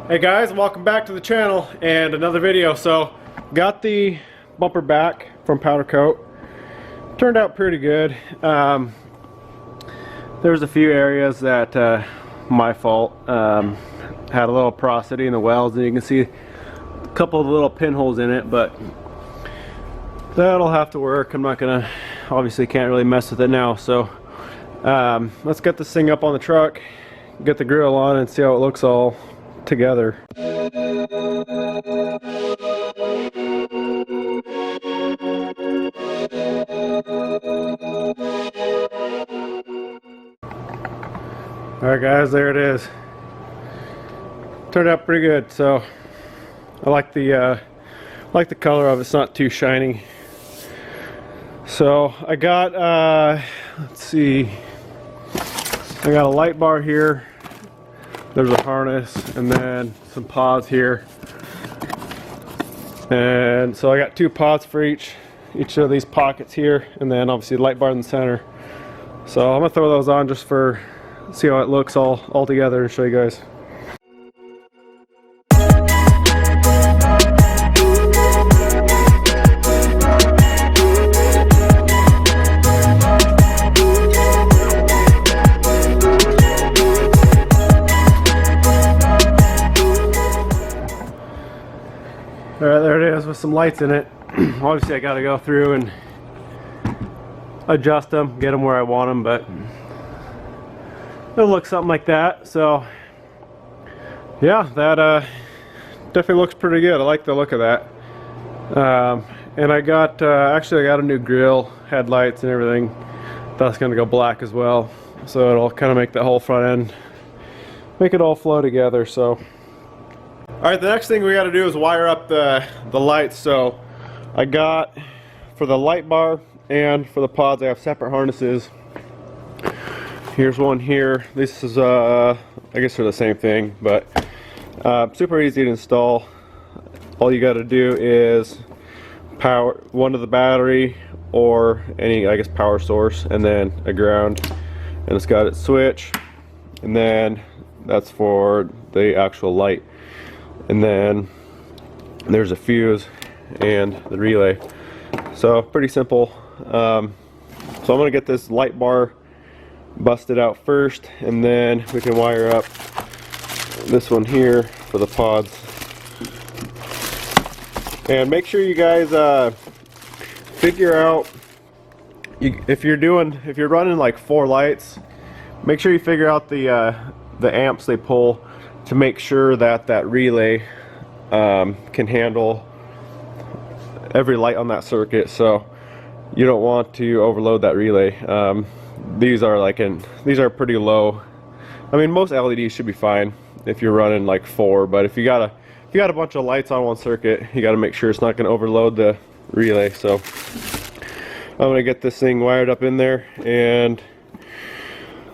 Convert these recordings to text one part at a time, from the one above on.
Hey guys, welcome back to the channel and another video. So, got the bumper back from Powder Coat. Turned out pretty good. There's a few areas that my fault. Had a little porosity in the welds, and you can see a couple of little pinholes in it, but that'll have to work. I'm not gonna, obviously can't really mess with it now. So let's get this thing up on the truck, get the grill on, and see how it looks all together. Alright guys, there it is. Turned out pretty good. So I like the color of it. It's not too shiny. So I got let's see, I got a light bar here, there's a harness, and then some pods here. And so I got two pods for each of these pockets here, and then obviously the light bar in the center. So I'm gonna throw those on just for see how it looks all together and show you guys. Alright, there it is with some lights in it. Obviously I gotta go through and adjust them, get them where I want them, but it'll look something like that. So yeah, that definitely looks pretty good. I like the look of that. And I got actually I got a new grill, headlights and everything. That's gonna go black as well, so it'll kind of make that whole front end, make it all flow together. So alright, the next thing we got to do is wire up the lights. So I got, for the light bar and for the pods, I have separate harnesses. Here's one here. This is I guess they're the same thing, but super easy to install. All you got to do is power one to the battery or any, I guess, power source, and then a ground, and it's got its switch, and then that's for the actual light. And then there's a fuse and the relay. So pretty simple. So I'm gonna get this light bar busted out first, and then we can wire up this one here for the pods. And make sure you guys figure out, if you're running like 4 lights, make sure you figure out the amps they pull, to make sure that that relay can handle every light on that circuit. So you don't want to overload that relay. These are pretty low. I mean, most LEDs should be fine if you're running like 4, but if you got a bunch of lights on one circuit, you got to make sure it's not going to overload the relay. So I'm going to get this thing wired up in there, and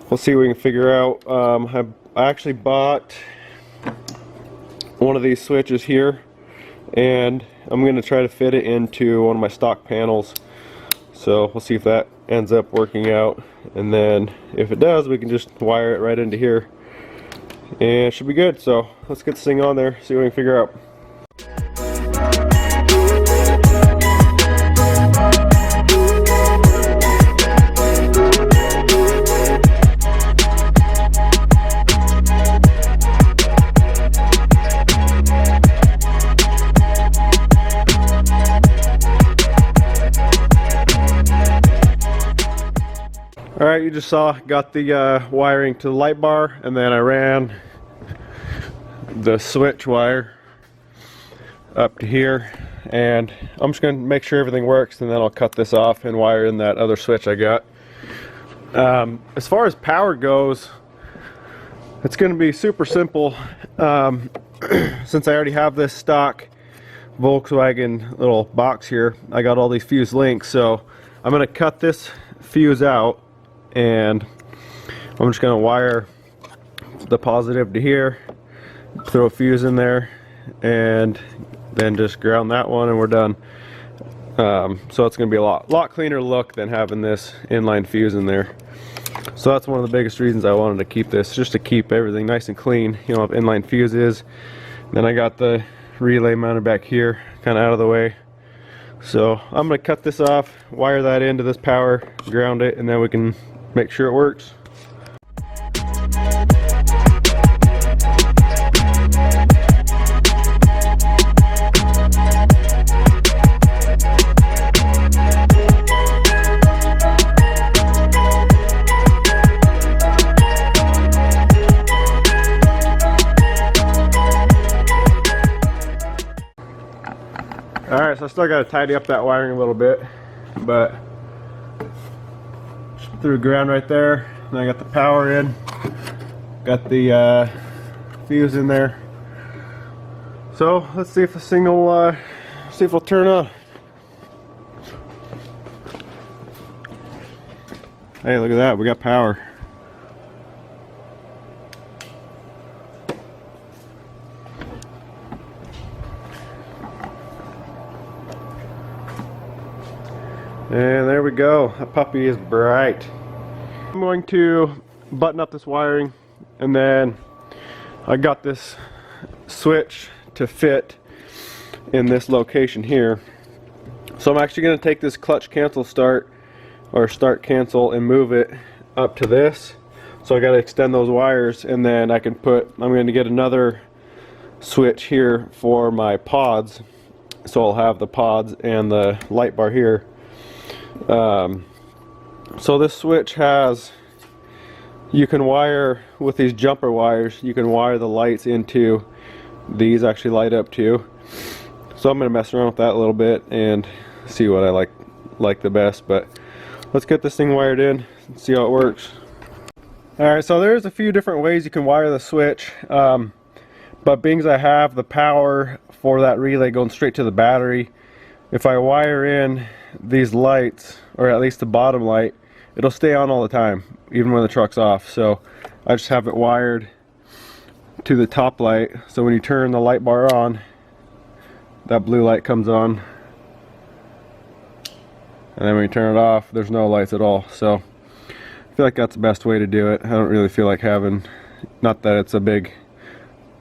we'll see what we can figure out. I actually bought one of these switches here, and I'm going to try to fit it into one of my stock panels. So we'll see if that ends up working out, and then if it does, we can just wire it right into here and it should be good. So let's get this thing on there, see what we can figure out. Alright, you just saw, got the wiring to the light bar, and then I ran the switch wire up to here, and I'm just going to make sure everything works, and then I'll cut this off and wire in that other switch I got. As far as power goes, it's going to be super simple. Since I already have this stock Volkswagen little box here, I got all these fuse links, so I'm going to cut this fuse out, and I'm just going to wire the positive to here, throw a fuse in there, and then just ground that one, and we're done. So it's going to be a lot cleaner look than having this inline fuse in there. So that's one of the biggest reasons I wanted to keep this, just to keep everything nice and clean. You know, inline fuses. Then I got the relay mounted back here, kind of out of the way. So I'm going to cut this off, wire that into this power, ground it, and then we can make sure it works. Alright, so I still got to tidy up that wiring a little bit, but threw ground right there. Then I got the power in, got the fuse in there. So let's see if the thing will see if it'll turn on. Hey, look at that, we got power. And there we go, that puppy is bright. I'm going to button up this wiring, and then I got this switch to fit in this location here. So I'm actually going to take this clutch cancel start, or start cancel, and move it up to this. So I got to extend those wires, and then I can put, I'm going to get another switch here for my pods. So I'll have the pods and the light bar here. So this switch has, you can wire with these jumper wires, you can wire the lights into these, actually light up too. So I'm going to mess around with that a little bit and see what I like the best, but let's get this thing wired in and see how it works. Alright, so there's a few different ways you can wire the switch, but being as I have the power for that relay going straight to the battery, if I wire in these lights, or at least the bottom light, it'll stay on all the time, even when the truck's off. So I just have it wired to the top light, so when you turn the light bar on, that blue light comes on, and then when you turn it off, there's no lights at all. So I feel like that's the best way to do it. I don't really feel like having, not that it's a big,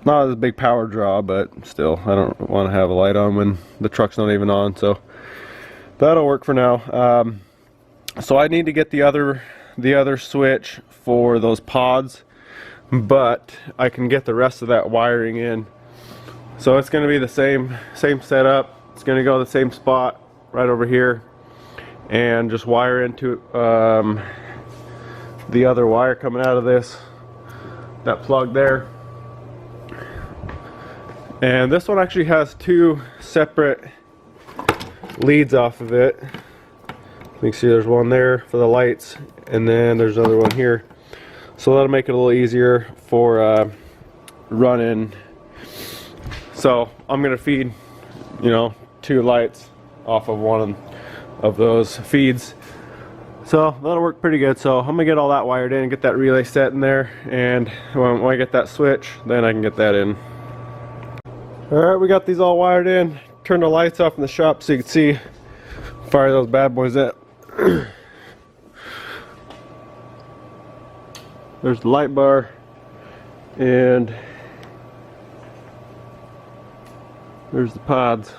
not a big power draw, but still, I don't want to have a light on when the truck's not even on. So that'll work for now. So I need to get the other switch for those pods, but I can get the rest of that wiring in. So it's going to be the same setup. It's going to go the same spot right over here, and just wire into the other wire coming out of this, that plug there. And this one actually has two separate leads off of it. You can see there's one there for the lights, and then there's another one here. So that'll make it a little easier for running. So I'm gonna feed, you know, two lights off of one of those feeds. So that'll work pretty good. So I'm gonna get all that wired in and get that relay set in there, and when I get that switch, then I can get that in. Alright, we got these all wired in. Turn the lights off in the shop so you can see, fire those bad boys up. There's the light bar, and there's the pods.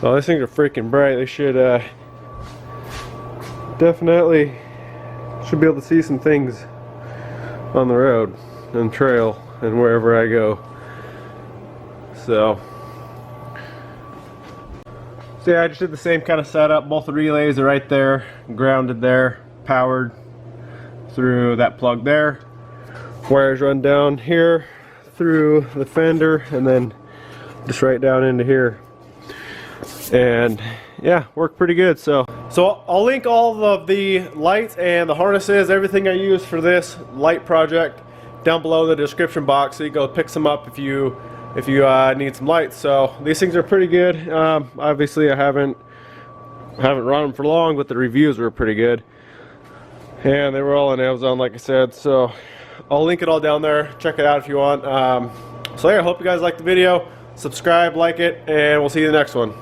So these things are freaking bright. They should definitely should be able to see some things on the road and trail and wherever I go. So yeah, I just did the same kind of setup. Both the relays are right there, grounded there, powered through that plug there. Wires run down here through the fender, and then just right down into here. And yeah, worked pretty good. So I'll link all of the lights and the harnesses, everything I use for this light project, down below in the description box, so you go pick some up if you need some lights. So these things are pretty good. Obviously I haven't run them for long, but the reviews were pretty good, and they were all on Amazon, like I said. So I'll link it all down there. Check it out if you want. So yeah, I hope you guys liked the video. Subscribe, like it, and we'll see you in the next one.